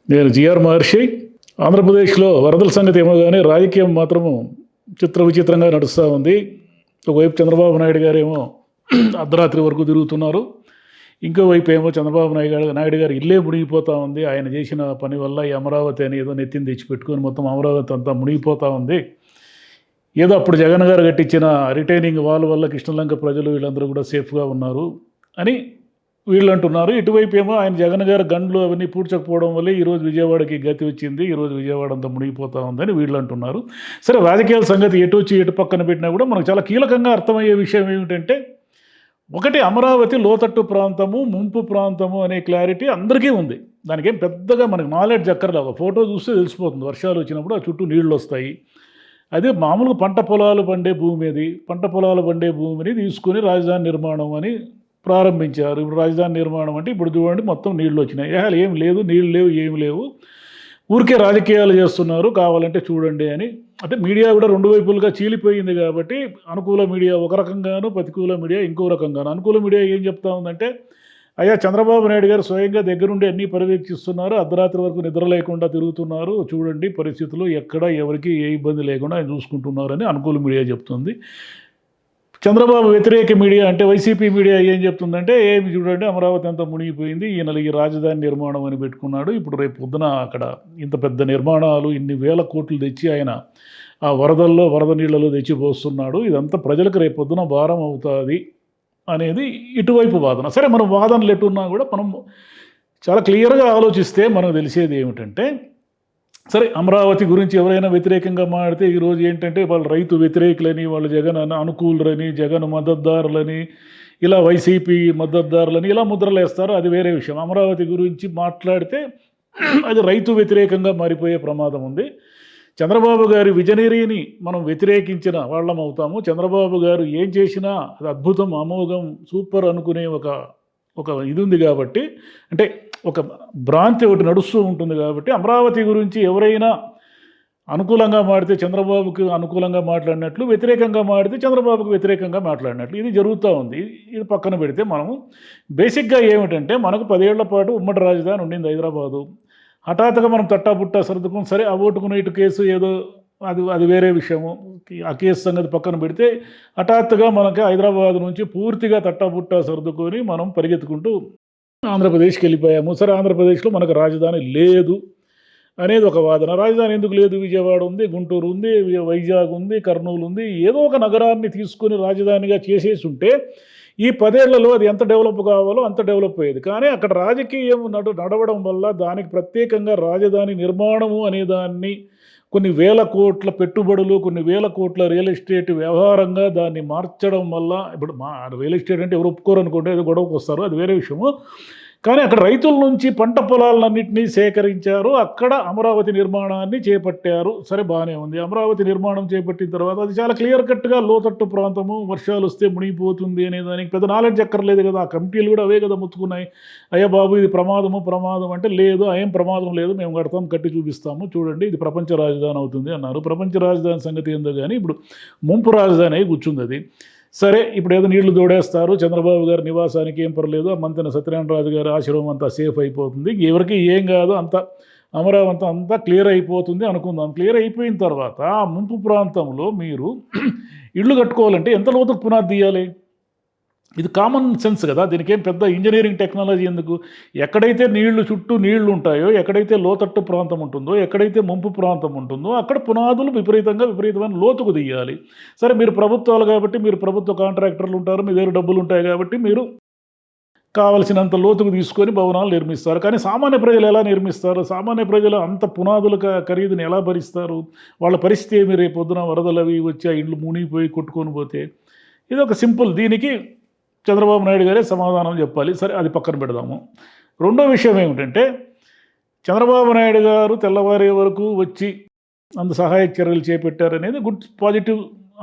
నేను జిఆర్ మహర్షి. ఆంధ్రప్రదేశ్‌లో వరదల సంగతి ఏమో గాని, రాజకీయం మాత్రము విచిత్రంగా నడుస్తా ఉంది. ఒకవైపు చంద్రబాబు నాయుడు గారేమో అర్ధరాత్రి వరకు తిరుగుతున్నారు. ఇంకోవైపు ఏమో చంద్రబాబు నాయుడు గారి ఇల్లే మునిగిపోతా ఉంది. ఆయన చేసిన పని వల్ల ఈ అమరావతి అని ఏదో నెత్తిన తెచ్చిపెట్టుకొని మొత్తం అమరావతి అంతా మునిగిపోతా ఉంది. ఏదో అప్పుడు జగన్ గారు కట్టించిన రిటైనింగ్ వాల్ వల్ల కృష్ణలంక ప్రజలు వీళ్ళందరూ కూడా సేఫ్‌గా ఉన్నారు అని వీళ్ళు అంటున్నారు. ఇటువైపు ఏమో ఆయన జగన్ గారి గన్లు అవన్నీ పూడ్చకపోవడం వల్లే ఈరోజు విజయవాడకి గతి వచ్చింది. ఈరోజు విజయవాడ అంతా మునిగిపోతా ఉందని వీళ్ళు అంటున్నారు. సరే, రాజకీయాల సంగతి ఎటొచ్చి ఎటు పక్కన పెట్టినా కూడా మనకు చాలా కీలకంగా అర్థమయ్యే విషయం ఏమిటంటే, ఒకటి అమరావతి లోతట్టు ప్రాంతము, ముంపు ప్రాంతము అనే క్లారిటీ అందరికీ ఉంది. దానికేం పెద్దగా మనకు నాలెడ్జ్ అక్కర్లేదు. ఫోటో చూస్తే తెలిసిపోతుంది. వర్షాలు వచ్చినప్పుడు ఆ చుట్టూ నీళ్ళు వస్తాయి. అదే మామూలుగా పంట పొలాలు పండే భూమి అది. పంట పొలాలు పండే భూమిని తీసుకొని రాజధాని నిర్మాణం అని ప్రారంభించారు. ఇప్పుడు రాజధాని నిర్మాణం అంటే ఇప్పుడు చూడండి మొత్తం నీళ్ళు వచ్చినాయి. ఏం లేదు, నీళ్ళు లేవు, ఏమి లేవు, ఊరికే రాజకీయాలు చేస్తున్నారు, కావాలంటే చూడండి అని. అంటే మీడియా కూడా రెండు వైపులుగా చీలిపోయింది కాబట్టి అనుకూల మీడియా ఒక రకంగాను, ప్రతికూల మీడియా ఇంకో రకంగాను. అనుకూల మీడియా ఏం చెప్తా ఉందంటే, అయ్యా చంద్రబాబు నాయుడు గారు స్వయంగా దగ్గరుండి అన్నీ పర్యవేక్షిస్తున్నారు, అర్ధరాత్రి వరకు నిద్ర లేకుండా తిరుగుతున్నారు, చూడండి పరిస్థితులు ఎక్కడ ఎవరికి ఏ ఇబ్బంది లేకుండా ఆయన చూసుకుంటున్నారని అనుకూల మీడియా చెప్తుంది. చంద్రబాబు వ్యతిరేక మీడియా అంటే వైసీపీ మీడియా ఏం చెప్తుందంటే, ఏమి చూడండి అమరావతి అంతా మునిగిపోయింది, ఈయన ఈ రాజధాని నిర్మాణం అని పెట్టుకున్నాడు, ఇప్పుడు రేపు పొద్దున అక్కడ ఇంత పెద్ద నిర్మాణాలు ఇన్ని వేల కోట్లు తెచ్చి ఆయన ఆ వరద నీళ్ళలో తెచ్చిపోస్తున్నాడు, ఇదంతా ప్రజలకు రేపు పొద్దున భారం అవుతుంది అనేది ఇటువైపు వాదన. సరే, మనం వాదనలు ఎటున్నా కూడా మనం చాలా క్లియర్గా ఆలోచిస్తే మనకు తెలిసేది ఏమిటంటే, సరే అమరావతి గురించి ఎవరైనా వ్యతిరేకంగా మాడితే ఈరోజు ఏంటంటే వాళ్ళు రైతు వ్యతిరేకులని, వాళ్ళు జగన్ అనుకూలులని, జగన్ మద్దతుదారులని, ఇలా వైసీపీ మద్దతుదారులని ఇలా ముద్రలు వేస్తారు. అది వేరే విషయం. అమరావతి గురించి మాట్లాడితే అది రైతు వ్యతిరేకంగా మారిపోయే ప్రమాదం ఉంది. చంద్రబాబు గారి విజనరీని మనం వ్యతిరేకించిన వాళ్ళం అవుతాము. చంద్రబాబు గారు ఏం చేసినా అది అద్భుతం, అమోఘం, సూపర్ అనుకునే ఒక ఇది ఉంది కాబట్టి, అంటే ఒక భ్రాంతి ఒకటి నడుస్తూ ఉంటుంది కాబట్టి, అమరావతి గురించి ఎవరైనా అనుకూలంగా మాడితే చంద్రబాబుకి అనుకూలంగా మాట్లాడినట్లు, వ్యతిరేకంగా మాడితే చంద్రబాబుకు వ్యతిరేకంగా మాట్లాడినట్లు ఇది జరుగుతూ ఉంది. ఇది పక్కన పెడితే మనము బేసిక్గా ఏమిటంటే, మనకు 10 ఏళ్ల పాటు ఉమ్మడి రాజధాని ఉండింది హైదరాబాదు. హఠాత్తుగా మనం తట్టాబుట్టా సర్దుకుని సరే ఆ ఓటుకున్న ఇటు కేసు ఏదో అది వేరే విషయము. ఆ కేసు సంగతి పక్కన పెడితే హఠాత్తుగా మనకి హైదరాబాద్ నుంచి పూర్తిగా తట్టాబుట్టా సర్దుకొని మనం పరిగెత్తుకుంటూ ఆంధ్రప్రదేశ్కి వెళ్ళిపోయాము. సరే, ఆంధ్రప్రదేశ్లో మనకు రాజధాని లేదు అనేది ఒక వాదన. రాజధాని ఎందుకు లేదు? విజయవాడ ఉంది, గుంటూరు ఉంది, వైజాగ్ ఉంది, కర్నూలు ఉంది. ఏదో ఒక నగరాన్ని తీసుకొని రాజధానిగా చేసేసి ఉంటే ఈ 10 ఏళ్లలో అది ఎంత డెవలప్ కావాలో అంత డెవలప్ అయ్యేది. కానీ అక్కడ రాజకీయం నడవడం వల్ల దానికి ప్రత్యేకంగా రాజధాని నిర్మాణము అనే దాన్ని కొన్ని వేల కోట్ల పెట్టుబడులు, కొన్ని వేల కోట్ల రియల్ ఎస్టేట్ వ్యవహారంగా దాన్ని మార్చడం వల్ల, ఇప్పుడు రియల్ ఎస్టేట్ అంటే ఎవరు ఒప్పుకోరు అనుకుంటే ఏదో గొడవకు వస్తారు, అది వేరే విషయము. కానీ అక్కడ రైతుల నుంచి పంట పొలాలన్నింటినీ సేకరించారు, అక్కడ అమరావతి నిర్మాణాన్ని చేపట్టారు. సరే, బాగానే ఉంది. అమరావతి నిర్మాణం చేపట్టిన తర్వాత అది చాలా క్లియర్ కట్గా లోతట్టు ప్రాంతము, వర్షాలు వస్తే మునిగిపోతుంది అనే దానికి పెద్ద నాలెడ్జ్ అక్కర్లేదు కదా. ఆ కమిటీలు కూడా అవే కదా ముత్తుకున్నాయి. అయ్యా బాబు ఇది ప్రమాదం అంటే, లేదు ఏం ప్రమాదం లేదు, మేము కట్టి చూపిస్తాము, చూడండి ఇది ప్రపంచ రాజధాని అవుతుంది అన్నారు. ప్రపంచ రాజధాని సంగతి ఏందో కానీ ఇప్పుడు ముంపు రాజధాని అయి కూర్చుంది అది. సరే, ఇప్పుడు ఏదో నీళ్లు దోడేస్తారు, చంద్రబాబు గారి నివాసానికి ఏం పర్లేదు, మంతెన సత్యనారాయణరాజు గారి ఆశ్రమం అంతా సేఫ్ అయిపోతుంది, ఎవరికి ఏం కాదు, అంత అమరావతి అంతా క్లియర్ అయిపోతుంది అనుకుందాం. క్లియర్ అయిపోయిన తర్వాత ఆ ముంపు ప్రాంతంలో మీరు ఇళ్ళు కట్టుకోవాలంటే ఎంత లోతుకు పునాది తీయాలి? ఇది కామన్ సెన్స్ కదా. దీనికి ఏం పెద్ద ఇంజనీరింగ్ టెక్నాలజీ ఎందుకు? ఎక్కడైతే చుట్టూ నీళ్లు ఉంటాయో, ఎక్కడైతే లోతట్టు ప్రాంతం ఉంటుందో, ఎక్కడైతే ముంపు ప్రాంతం ఉంటుందో అక్కడ పునాదులు విపరీతమైన లోతుకు తీయాలి. సరే, మీరు ప్రభుత్వాలు కాబట్టి, మీరు ప్రభుత్వ కాంట్రాక్టర్లు ఉంటారు, మీ దగ్గర డబ్బులు ఉంటాయి కాబట్టి మీరు కావలసినంత లోతుకు తీసుకొని భవనాలు నిర్మిస్తారు. కానీ సామాన్య ప్రజలు ఎలా నిర్మిస్తారు? సామాన్య ప్రజలు అంత పునాదుల ఖరీదుని ఎలా భరిస్తారు? వాళ్ళ పరిస్థితి ఏమి? రేపు పొద్దున వరదలు అవి వచ్చి ఆ ఇండ్లు మునిగిపోయి కొట్టుకొని పోతే? ఇది ఒక సింపుల్. దీనికి చంద్రబాబు నాయుడు గారే సమాధానం చెప్పాలి. సరే, అది పక్కన పెడదాము. రెండో విషయం ఏమిటంటే, చంద్రబాబు నాయుడు గారు తెల్లవారే వరకు వచ్చి అంత సహాయక చర్యలు చేపట్టారనేది పాజిటివ్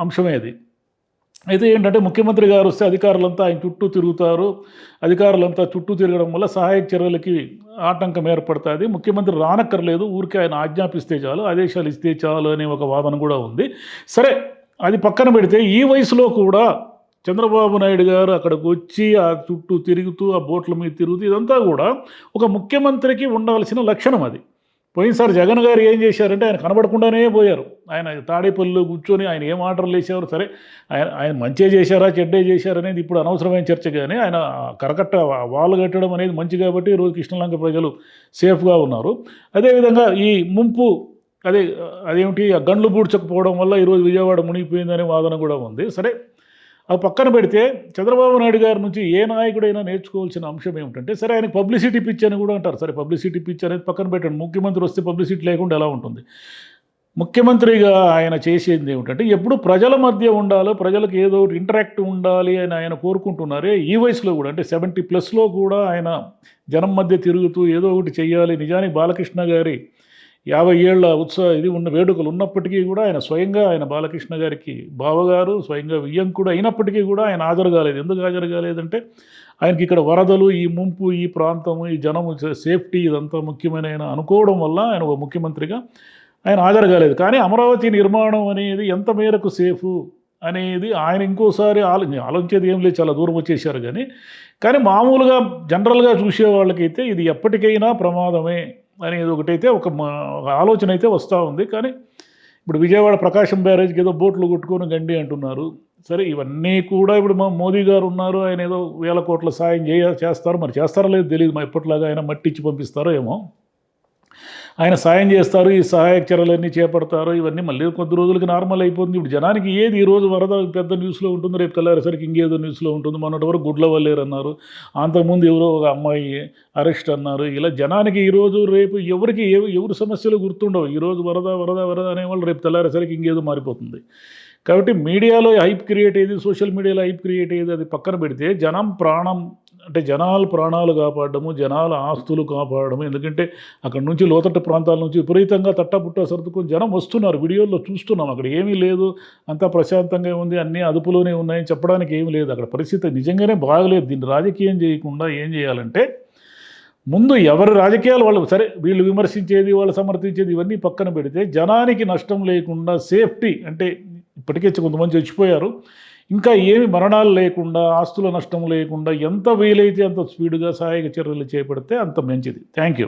అంశమే అది. అయితే ఏంటంటే, ముఖ్యమంత్రి గారు వస్తే అధికారులంతా ఆయన చుట్టూ తిరుగుతారు. అధికారులంతా చుట్టూ తిరగడం వల్ల సహాయక చర్యలకి ఆటంకం ఏర్పడుతుంది. ముఖ్యమంత్రి రానక్కర్లేదు, ఊరికే ఆయన ఆజ్ఞాపిస్తే చాలు, ఆదేశాలు ఇస్తే చాలు అనే ఒక వాదన కూడా ఉంది. సరే, అది పక్కన పెడితే ఈ వయసులో కూడా చంద్రబాబు నాయుడు గారు అక్కడికి వచ్చి ఆ చుట్టూ తిరుగుతూ, ఆ బోట్ల మీద తిరుగుతూ, ఇదంతా కూడా ఒక ముఖ్యమంత్రికి ఉండాల్సిన లక్షణం అది. పోయినసారి జగన్ గారు ఏం చేశారంటే ఆయన కనబడకుండానే పోయారు. ఆయన తాడేపల్లిలో కూర్చొని ఆయన ఏం ఆర్డర్లు వేసారు సరే, ఆయన ఆయన మంచే చేశారా చెడ్డే చేశారనేది ఇప్పుడు అనవసరమైన చర్చ. కానీ ఆయన కరకట్ట వాల్ కట్టడం అనేది మంచి కాబట్టి ఈరోజు కృష్ణలంక ప్రజలు సేఫ్గా ఉన్నారు. అదేవిధంగా ఈ ముంపు అదేమిటి ఆ గండ్లు పూడ్చకపోవడం వల్ల ఈరోజు విజయవాడ మునిగిపోయిందనే వాదన కూడా ఉంది. సరే, అది పక్కన పెడితే చంద్రబాబు నాయుడు గారి నుంచి ఏ నాయకుడైనా నేర్చుకోవాల్సిన అంశం ఏమిటంటే, సరే ఆయనకు పబ్లిసిటీ పిచ్ అని కూడా అంటారు. సరే, పబ్లిసిటీ పిచ్ అనేది పక్కన పెట్టండి. ముఖ్యమంత్రి వస్తే పబ్లిసిటీ లేకుండా ఎలా ఉంటుంది? ముఖ్యమంత్రిగా ఆయన చేసేది ఏమిటంటే ఎప్పుడు ప్రజల మధ్య ఉండాలో, ప్రజలకు ఏదో ఒకటి ఇంటరాక్ట్ ఉండాలి అని ఆయన కోరుకుంటున్నారే. ఈ వయసులో కూడా అంటే 70+ కూడా ఆయన జనం మధ్య తిరుగుతూ ఏదో ఒకటి చెయ్యాలి. నిజానికి బాలకృష్ణ గారి 50 ఏళ్ల ఇది ఉన్న వేడుకలు ఉన్నప్పటికీ కూడా ఆయన స్వయంగా ఆయన బాలకృష్ణ గారికి బావగారు, స్వయంగా వియ్యంకుడు అయినప్పటికీ కూడా ఆయన హాజరు కాలేదు. ఎందుకు హాజరు కాలేదంటే ఆయనకి ఇక్కడ వరదలు, ఈ ముంపు, ఈ ప్రాంతము, ఈ జనము సేఫ్టీ ఇదంతా ముఖ్యమైన ఆయన అనుకోవడం వల్ల ఆయన ఒక ముఖ్యమంత్రిగా ఆయన హాజరు కాలేదు. కానీ అమరావతి నిర్మాణం అనేది ఎంత మేరకు సేఫు అనేది ఆయన ఇంకోసారి ఆలోచించేది ఏం లేదు, చాలా దూరం వచ్చేసారు. కానీ మామూలుగా జనరల్గా చూసే వాళ్ళకైతే ఇది ఎప్పటికైనా ప్రమాదమే అనేది ఒకటైతే ఒక ఆలోచన అయితే వస్తూ ఉంది. కానీ ఇప్పుడు విజయవాడ ప్రకాశం బ్యారేజ్కి ఏదో బోట్లు కొట్టుకొని గండి అంటున్నారు. సరే, ఇవన్నీ కూడా ఇప్పుడు మా మోదీ గారు ఉన్నారు, ఆయన ఏదో 1000 కోట్ల సాయం చేస్తారు. మరి చేస్తారో లేదో తెలియదు. మా ఎప్పటిలాగా ఆయన మట్టి ఇచ్చి పంపిస్తారో ఏమో. ఆయన సాయం చేస్తారు, ఈ సహాయక చర్యలన్నీ చేపడతారు. ఇవన్నీ మళ్ళీ కొద్ది రోజులకి నార్మల్ అయిపోతుంది. ఇప్పుడు జనానికి ఏది ఈరోజు వరద పెద్ద న్యూస్లో ఉంటుంది, రేపు తెల్లారేసరికి ఇంకేదో న్యూస్లో ఉంటుంది. మొన్నటి వరకు గుడ్లవల్లేరు అన్నారు, అంతకుముందు ఎవరో ఒక అమ్మాయి అరెస్ట్ అన్నారు. ఇలా జనానికి ఈరోజు రేపు ఎవరికి ఎవరి సమస్యలు గుర్తుండవు. ఈరోజు వరద వరద వరద అనేవాళ్ళు రేపు తెల్లారేసరికి ఇంకేదో మారిపోతుంది. కాబట్టి మీడియాలో హైప్ క్రియేట్ అయ్యేది, సోషల్ మీడియాలో హైప్ క్రియేట్ అయ్యేది అది పక్కన పెడితే జనం ప్రాణం అంటే జనాల ప్రాణాలు కాపాడము, జనాల ఆస్తులు కాపాడము. ఎందుకంటే అక్కడ నుంచి లోతట్టు ప్రాంతాల నుంచి విపరీతంగా తట్టపుట్ట సర్దుకొని జనం వస్తున్నారు. వీడియోల్లో చూస్తున్నాం. అక్కడ ఏమీ లేదు, అంతా ప్రశాంతంగా ఉంది, అన్నీ అదుపులోనే ఉన్నాయని చెప్పడానికి ఏమీ లేదు. అక్కడ పరిస్థితి నిజంగానే బాగలేదు. దీన్ని రాజకీయం చేయకుండా ఏం చేయాలంటే ముందు ఎవరి రాజకీయాలు వాళ్ళు సరే, వీళ్ళు విమర్శించేది వాళ్ళు సమర్థించేది ఇవన్నీ పక్కన పెడితే జనానికి నష్టం లేకుండా సేఫ్టీ అంటే ఇప్పటికే కొంతమంది చచ్చిపోయారు, ఇంకా ఏమి మరణాలు లేకుండా, ఆస్తుల నష్టం లేకుండా ఎంత వీలైతే అంత స్పీడ్గా సహాయక చర్యలు చేపడితే అంత మంచిది. Thank you.